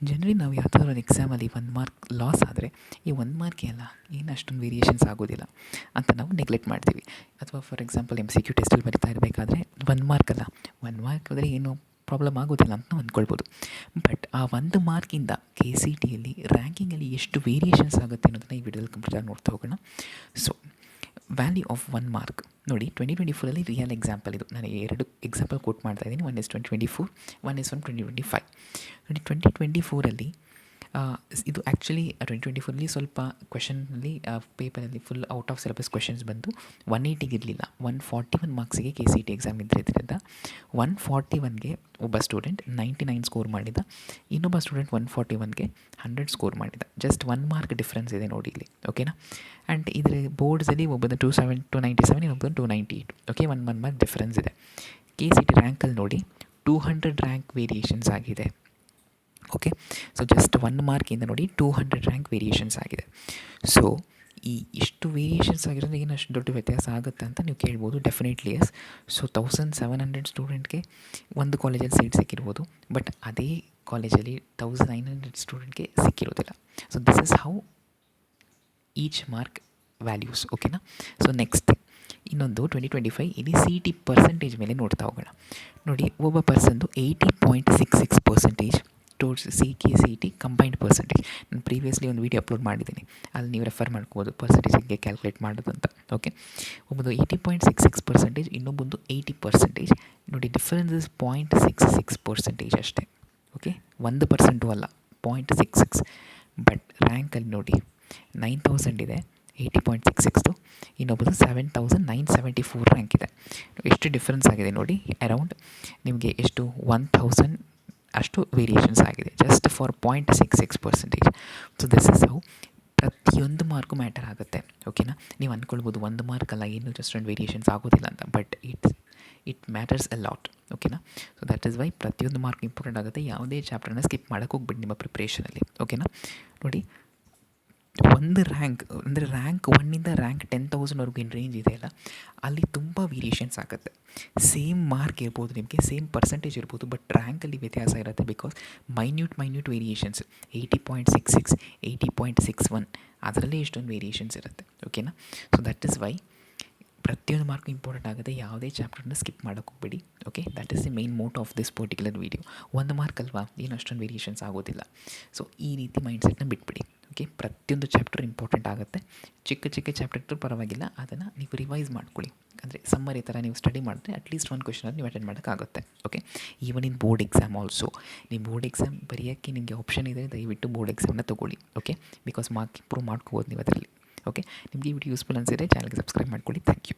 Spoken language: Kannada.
ಜನರಲಿ ನಾವು ಯಾವುದಾದ್ರೂ ಒಂದು ಎಕ್ಸಾಮಲ್ಲಿ 1 ಮಾರ್ಕ್ ಲಾಸ್ ಆದರೆ ಈ 1 ಮಾರ್ಕೇ ಅಲ್ಲ, ಏನು ಅಷ್ಟೊಂದು ವೇರಿಯೇಷನ್ಸ್ ಆಗೋದಿಲ್ಲ ಅಂತ ನಾವು ನೆಗ್ಲೆಕ್ಟ್ ಮಾಡ್ತೀವಿ. ಅಥವಾ ಫಾರ್ ಎಕ್ಸಾಂಪಲ್ MCQ ಟೆಸ್ಟಲ್ಲಿ ಬರಿತಾ ಇರಬೇಕಾದ್ರೆ 1 ಮಾರ್ಕ್ ಅಲ್ಲ, 1 ಮಾರ್ಕ್ ಆದರೆ ಏನು ಪ್ರಾಬ್ಲಮ್ ಆಗೋದಿಲ್ಲ ಅಂತ ನಾವು ಅಂದ್ಕೊಳ್ಬೋದು. ಬಟ್ ಆ 1 ಮಾರ್ಕಿಂದ KCTಯಲ್ಲಿ ರ್ಯಾಂಕಿಂಗಲ್ಲಿ ಎಷ್ಟು ವೇರಿಯೇಷನ್ಸ್ ಆಗುತ್ತೆ ಅನ್ನೋದನ್ನು ಈ ವಿಡಿಯೋದಲ್ಲಿ ಕಂಪ್ಲೀಟಾಗಿ ನೋಡ್ತಾ ಹೋಗೋಣ. ಸೊ ವ್ಯಾಲ್ಯೂ ಆಫ್ 1 ಮಾರ್ಕ್ ನೋಡಿ, 2024ಅಲ್ಲಿ ರಿಯಲ್ ಎಕ್ಸಾಂಪಲ್ ಇದು. ನಾನು 2 ಎಕ್ಸಾಂಪಲ್ ಕೋಟ್ ಮಾಡ್ತಾ ಇದ್ದೀನಿ. 1 is 2024, 1 is from 2025. ನೋಡಿ, 2024ಅಲ್ಲಿ ಇದು ಆ್ಯಕ್ಚುಲಿ 2024ಅಲ್ಲಿ ಸ್ವಲ್ಪ ಕ್ವೆಶನಲ್ಲಿ ಪೇಪರಲ್ಲಿ full out of syllabus questions ಬಂದು 180ಗೆ ಇರಲಿಲ್ಲ, 141 ಮಾರ್ಕ್ಸಿಗೆ KCT ಎಕ್ಸಾಮ್ ಇದ್ದಿದ್ದರಿಂದ 141ಗೆ ಒಬ್ಬ ಸ್ಟೂಡೆಂಟ್ 99 ಸ್ಕೋರ್ ಮಾಡಿದ, ಇನ್ನೊಬ್ಬ ಸ್ಟೂಡೆಂಟ್ 141ಗೆ 100 ಸ್ಕೋರ್ ಮಾಡಿದ. ಜಸ್ಟ್ 1 ಮಾರ್ಕ್ ಡಿಫ್ರೆನ್ಸ್ ಇದೆ ನೋಡಿ ಇಲ್ಲಿ, ಓಕೆನಾ. ಆ್ಯಂಡ್ ಇದರ ಬೋರ್ಡ್ಸಲ್ಲಿ ಒಬ್ಬದು 297, ಇನ್ನೊಬ್ಬದು 298, ಓಕೆ, 1 ಮಾರ್ಕ್ ಡಿಫ್ರೆನ್ಸ್ ಇದೆ. KCT ರ್ಯಾಂಕಲ್ಲಿ ನೋಡಿ 200 ರ್ಯಾಂಕ್ ವೇರಿಯೇಷನ್ಸ್ ಆಗಿದೆ. ಓಕೆ, ಸೊ ಜಸ್ಟ್ 1 ಮಾರ್ಕಿಂದ ನೋಡಿ 200 ರ್ಯಾಂಕ್ ವೇರಿಯೇಷನ್ಸ್ ಆಗಿದೆ. ಸೊ ಈ ಇಷ್ಟು ವೇರಿಯೇಷನ್ಸ್ ಆಗಿರೋದ್ರೆ ಏನು ಅಷ್ಟು ದೊಡ್ಡ ವ್ಯತ್ಯಾಸ ಆಗುತ್ತೆ ಅಂತ ನೀವು ಕೇಳ್ಬೋದು. Definitely yes. ಸೊ 1700 ಸ್ಟೂಡೆಂಟ್ಗೆ ಒಂದು ಕಾಲೇಜಲ್ಲಿ ಸೀಟ್ ಸಿಕ್ಕಿರ್ಬೋದು, ಬಟ್ ಅದೇ ಕಾಲೇಜಲ್ಲಿ 1900 ಸ್ಟೂಡೆಂಟ್ಗೆ ಸಿಕ್ಕಿರೋದಿಲ್ಲ. So this is how each mark values, ಓಕೆನಾ. ಸೊ ನೆಕ್ಸ್ಟ್ ಇನ್ನೊಂದು 2025 ಇಲ್ಲಿ CET ಪರ್ಸೆಂಟೇಜ್ ಮೇಲೆ ನೋಡ್ತಾ ಹೋಗೋಣ. ನೋಡಿ, ಒಬ್ಬ ಪರ್ಸನ್ದು 80.66% ಟೋರ್ಡ್ಸ್ CET ಕಂಬೈನ್ಡ್ ಪರ್ಸೆಂಟೇಜ್. ನಾನು ಪ್ರೀವಿಯಸ್ಲಿ ಒಂದು ವೀಡಿಯೋ ಅಪ್ಲೋಡ್ ಮಾಡಿದ್ದೀನಿ, ಅಲ್ಲಿ ನೀವು ರೆಫರ್ ಮಾಡ್ಕೋಬೋದು ಪರ್ಸೆಂಟೇಜ್ ಹೇಗೆ ಕ್ಯಾಲ್ಕುಲೇಟ್ ಮಾಡೋದು ಅಂತ. ಓಕೆ, ಒಬ್ಬದು 80.66%, ಇನ್ನೊಬ್ಬೊಂದು 80%. ನೋಡಿ, ಡಿಫರೆನ್ಸ್ ಇಸ್ 0.66% ಅಷ್ಟೇ. ಓಕೆ, 1% ಅಲ್ಲ, 0.66. ಬಟ್ ರ್ಯಾಂಕಲ್ಲಿ ನೋಡಿ 9000 ಇದೆ, 80.66, ಇನ್ನೊಬ್ಬರು 7974 ರ್ಯಾಂಕ್ ಇದೆ. ಎಷ್ಟು ಡಿಫ್ರೆನ್ಸ್ ಆಗಿದೆ ನೋಡಿ, ಅರೌಂಡ್ ನಿಮಗೆ ಎಷ್ಟು 1000 ಅಷ್ಟು ವೇರಿಯೇಷನ್ಸ್ ಆಗಿದೆ, just for 0.66%. So this is how ಪ್ರತಿಯೊಂದು ಮಾರ್ಕು ಮ್ಯಾಟರ್ ಆಗುತ್ತೆ, ಓಕೆನಾ. ನೀವು ಅಂದ್ಕೊಳ್ಬೋದು 1 ಮಾರ್ಕ್ ಅಲ್ಲ, ಏನು ಜಸ್ಟ್ ಒಂದು ವೇರಿಯೇಷನ್ಸ್ ಆಗೋದಿಲ್ಲ ಅಂತ, but it matters a lot, ಓಕೆನಾ. ಸೊ ದಟ್ ಇಸ್ ವೈ ಪ್ರತಿಯೊಂದು ಮಾರ್ಕ್ ಇಂಪಾರ್ಟೆಂಟ್ ಆಗುತ್ತೆ. ಯಾವುದೇ ಚಾಪ್ಟರ್ನ ಸ್ಕಿಪ್ ಮಾಡೋಕ್ಕೆ ಹೋಗ್ಬಿಡಿ ನಿಮ್ಮ ಪ್ರಿಪ್ರೇಷನಲ್ಲಿ, ಓಕೆನಾ. ನೋಡಿ, ಒಂದು ರ್ಯಾಂಕ್ ಅಂದರೆ ರ್ಯಾಂಕ್ 1ಇಂದ ರ್ಯಾಂಕ್ 10,000ವರೆಗೂ ಏನು ರೇಂಜ್ ಇದೆ ಅಲ್ಲ, ಅಲ್ಲಿ ತುಂಬ ವೇರಿಯೇಷನ್ಸ್ ಆಗುತ್ತೆ. ಸೇಮ್ ಮಾರ್ಕ್ ಇರ್ಬೋದು, ನಿಮಗೆ ಸೇಮ್ ಪರ್ಸೆಂಟೇಜ್ ಇರ್ಬೋದು, ಬಟ್ ರ್ಯಾಂಕಲ್ಲಿ ವ್ಯತ್ಯಾಸ ಇರುತ್ತೆ. ಬಿಕಾಸ್ ಮೈನ್ಯೂಟ್ ವೇರಿಯೇಷನ್ಸ್ 80.66, 80.61 ಅದರಲ್ಲೇ ಇಷ್ಟೊಂದು ವೇರಿಯೇಷನ್ಸ್ ಇರುತ್ತೆ, ಓಕೆನಾ. ಸೊ ದಟ್ ಇಸ್ ವೈ ಪ್ರತಿಯೊಂದು ಮಾರ್ಕ್ ಇಂಪಾರ್ಟೆಂಟ್ ಆಗುತ್ತೆ. ಯಾವುದೇ ಚಾಪ್ಟರ್ನ ಸ್ಕಿಪ್ ಮಾಡೋಕ್ಕೆ ಹೋಗ್ಬೇಡಿ, okay. That is the main motto of this particular video. 1 mark ಅಲ್ವಾ, ಏನು ಅಷ್ಟೊಂದು ವೇರಿಯೇಷನ್ಸ್ ಆಗೋದಿಲ್ಲ. ಸೊ ಈ ರೀತಿ ಮೈಂಡ್ಸೆಟ್ನ ಬಿಟ್ಬಿಡಿ, ಓಕೆ. ಪ್ರತಿಯೊಂದು ಚಾಪ್ಟರ್ ಇಂಪಾರ್ಟೆಂಟ್ ಆಗುತ್ತೆ. ಚಿಕ್ಕ ಚಾಪ್ಟರ್ ಇದ್ದರೂ ಪರವಾಗಿಲ್ಲ, ಅದನ್ನು ನೀವು ರಿವೈಸ್ ಮಾಡ್ಕೊಳ್ಳಿ. ಅಂದರೆ ಸಮ್ಮರಿ ಥರ ನೀವು ಸ್ಟಡಿ ಮಾಡಿದ್ರೆ ಅಟ್ಲೀಸ್ಟ್ 1 ಕ್ವೆಶನ್ ನೀವು ಅಟೆಂಡ್ ಮಾಡೋಕ್ಕಾಗುತ್ತೆ, okay. Even in board exam also, ನೀವು ಬೋರ್ಡ್ ಎಕ್ಸಾಮ್ ಬರೆಯೋಕ್ಕೆ ನಿಮಗೆ ಆಪ್ಷನ್ ಇದೆ, ದಯವಿಟ್ಟು ಬೋರ್ಡ್ ಎಕ್ಸಾಮ್ನ ತೊಗೊಳ್ಳಿ, ಓಕೆ. ಬಿಕಾಸ್ ಮಾರ್ಕ್ ಇಂಪ್ರೂವ್ ಮಾಡ್ಕೋಬೋದು ನೀವು ಅದರಲ್ಲಿ, ಓಕೆ. ನಿಮಗೆ ಈ ವಿಡಿಯೋ ಯೂಸ್ಫುಲ್ ಅನಿಸಿದರೆ ಚಾನಲ್ಗೆ ಸಬ್ಸ್ಕ್ರೈಬ್ ಮಾಡ್ಕೊಳ್ಳಿ. Thank you.